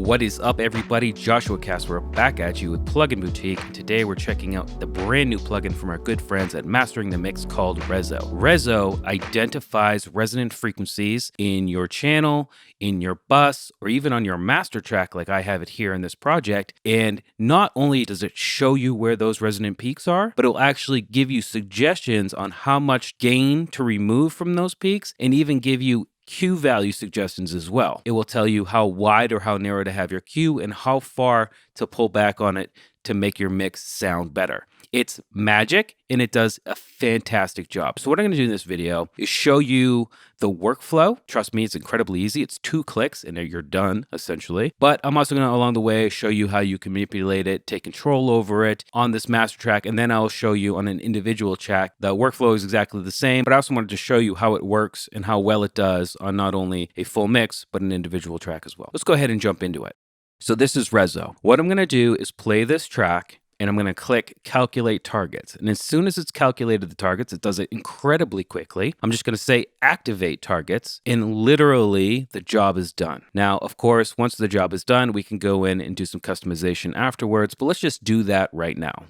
What is up, everybody? Joshua Casper back at you with Plugin Boutique. And today we're checking out the brand new plugin from our good friends at Mastering the Mix called RESO. RESO identifies resonant frequencies in your channel, in your bus, or even on your master track like I have it here in this project. And not only does it show you where those resonant peaks are, but it'll actually give you suggestions on how much gain to remove from those peaks and even give you Q value suggestions as well. It will tell you how wide or how narrow to have your Q and how far to pull back on it to make your mix sound better. It's magic and it does a fantastic job. So what I'm going to do in this video is show you the workflow. Trust me, it's incredibly easy. It's 2 clicks and you're done essentially. But I'm also going to along the way show you how you can manipulate it, take control over it on this master track, and then I'll show you on an individual track. The workflow is exactly the same, but I also wanted to show you how it works and how well it does on not only a full mix, but an individual track as well. Let's go ahead and jump into it. So this is RESO. What I'm going to do is play this track and I'm going to click calculate targets. And as soon as it's calculated the targets, it does it incredibly quickly. I'm just going to say activate targets and literally the job is done. Now, of course, once the job is done, we can go in and do some customization afterwards, but let's just do that right now.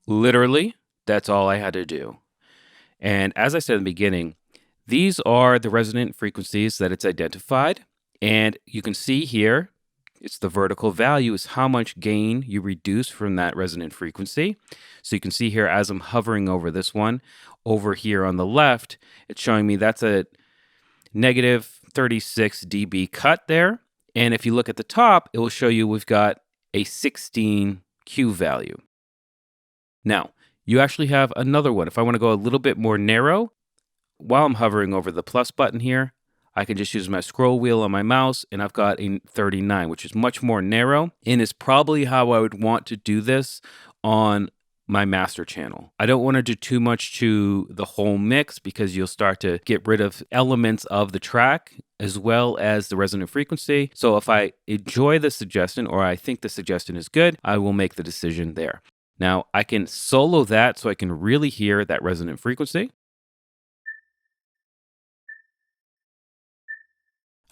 Literally, that's all I had to do. And as I said in the beginning, these are the resonant frequencies that it's identified. And you can see here, it's the vertical value is how much gain you reduce from that resonant frequency. So you can see here as I'm hovering over this one, over here on the left, it's showing me that's a negative 36 dB cut there. And if you look at the top, it will show you we've got a 16 Q value. Now, you actually have another one. If I want to go a little bit more narrow, while I'm hovering over the plus button here, I can just use my scroll wheel on my mouse and I've got a 39, which is much more narrow and is probably how I would want to do this on my master channel. I don't want to do too much to the whole mix because you'll start to get rid of elements of the track as well as the resonant frequency. So if I enjoy the suggestion or I think the suggestion is good, I will make the decision there. Now, I can solo that so I can really hear that resonant frequency.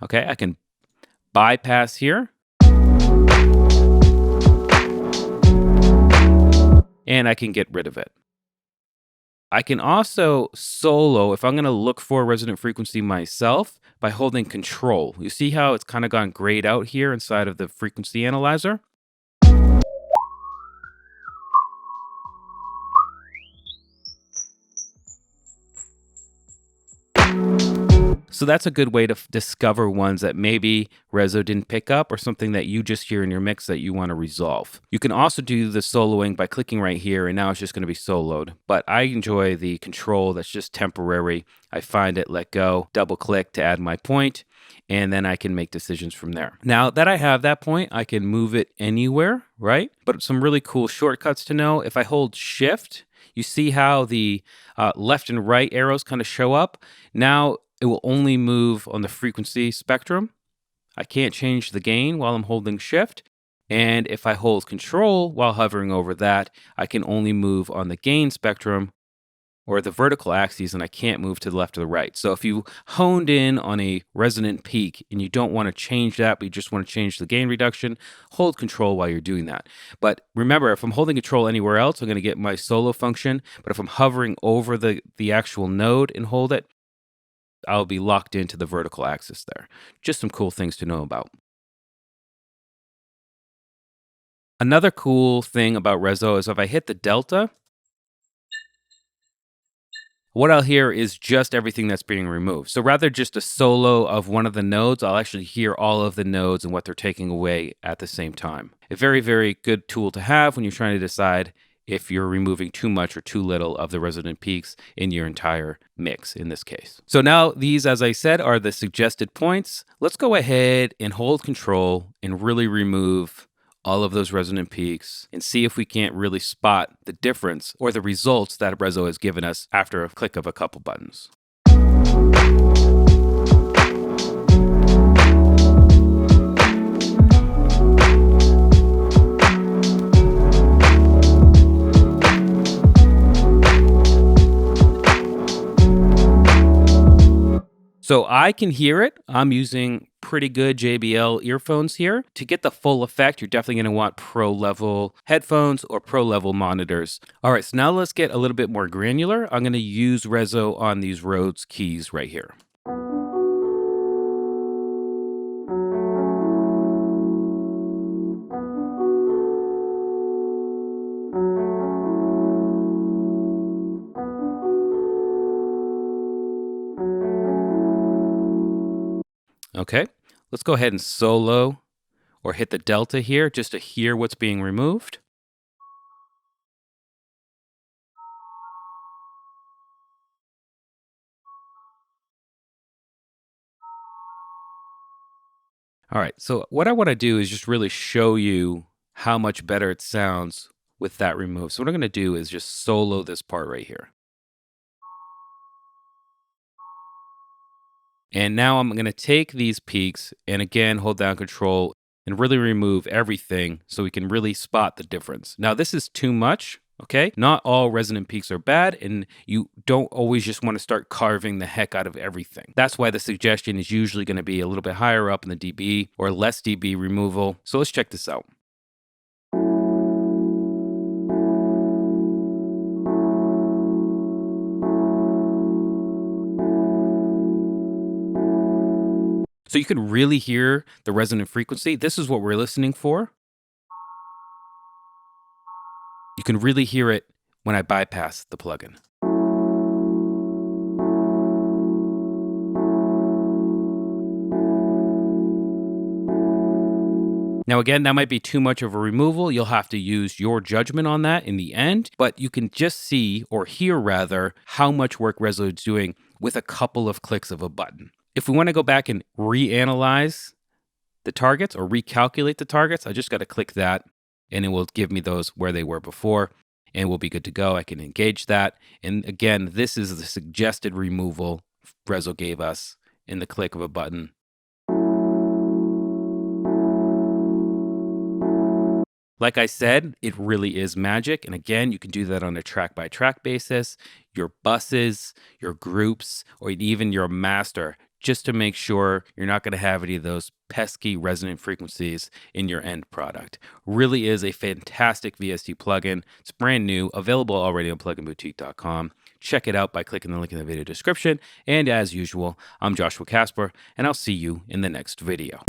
Okay, I can bypass here. And I can get rid of it. I can also solo, if I'm going to look for resonant frequency myself, by holding control. You see how it's kind of gone grayed out here inside of the frequency analyzer? So that's a good way to discover ones that maybe RESO didn't pick up or something that you just hear in your mix that you want to resolve. You can also do the soloing by clicking right here and now it's just going to be soloed. But I enjoy the control that's just temporary. I find it, let go, double click to add my point, and then I can make decisions from there. Now that I have that point, I can move it anywhere, right? But some really cool shortcuts to know. If I hold shift, you see how the left and right arrows kind of show up. Now it will only move on the frequency spectrum. I can't change the gain while I'm holding shift. And if I hold control while hovering over that, I can only move on the gain spectrum or the vertical axes, and I can't move to the left or the right. So if you honed in on a resonant peak and you don't want to change that, but you just want to change the gain reduction, hold control while you're doing that. But remember, if I'm holding control anywhere else, I'm going to get my solo function. But if I'm hovering over the actual node and hold it, I'll be locked into the vertical axis there. Just some cool things to know about. Another cool thing about RESO is if I hit the delta, what I'll hear is just everything that's being removed. So rather just a solo of one of the nodes, I'll actually hear all of the nodes and what they're taking away at the same time. A very, very good tool to have when you're trying to decide if you're removing too much or too little of the resonant peaks in your entire mix in this case. So now these, as I said, are the suggested points. Let's go ahead and hold control and really remove all of those resonant peaks and see if we can't really spot the difference or the results that RESO has given us after a click of a couple buttons. So I can hear it. I'm using pretty good JBL earphones here. To get the full effect, you're definitely going to want pro level headphones or pro level monitors. All right, so now let's get a little bit more granular. I'm going to use RESO on these Rhodes keys right here. Okay, let's go ahead and solo or hit the delta here just to hear what's being removed. All right, so what I want to do is just really show you how much better it sounds with that removed. So what I'm going to do is just solo this part right here. And now I'm going to take these peaks and again hold down control and really remove everything so we can really spot the difference. Now this is too much, okay? Not all resonant peaks are bad, and you don't always just want to start carving the heck out of everything. That's why the suggestion is usually going to be a little bit higher up in the dB or less dB removal. So let's check this out. So you can really hear the resonant frequency. This is what we're listening for. You can really hear it when I bypass the plugin. Now, again, that might be too much of a removal. You'll have to use your judgment on that in the end, but you can just see, or hear rather, how much work RESO is doing with a couple of clicks of a button. If we want to go back and reanalyze the targets or recalculate the targets, I just got to click that and it will give me those where they were before and we'll be good to go. I can engage that. And again, this is the suggested removal RESO gave us in the click of a button. Like I said, it really is magic. And again, you can do that on a track by track basis, your buses, your groups, or even your master, just to make sure you're not going to have any of those pesky resonant frequencies in your end product. Really is a fantastic VST plugin. It's brand new, available already on pluginboutique.com. Check it out by clicking the link in the video description. And as usual, I'm Joshua Casper, and I'll see you in the next video.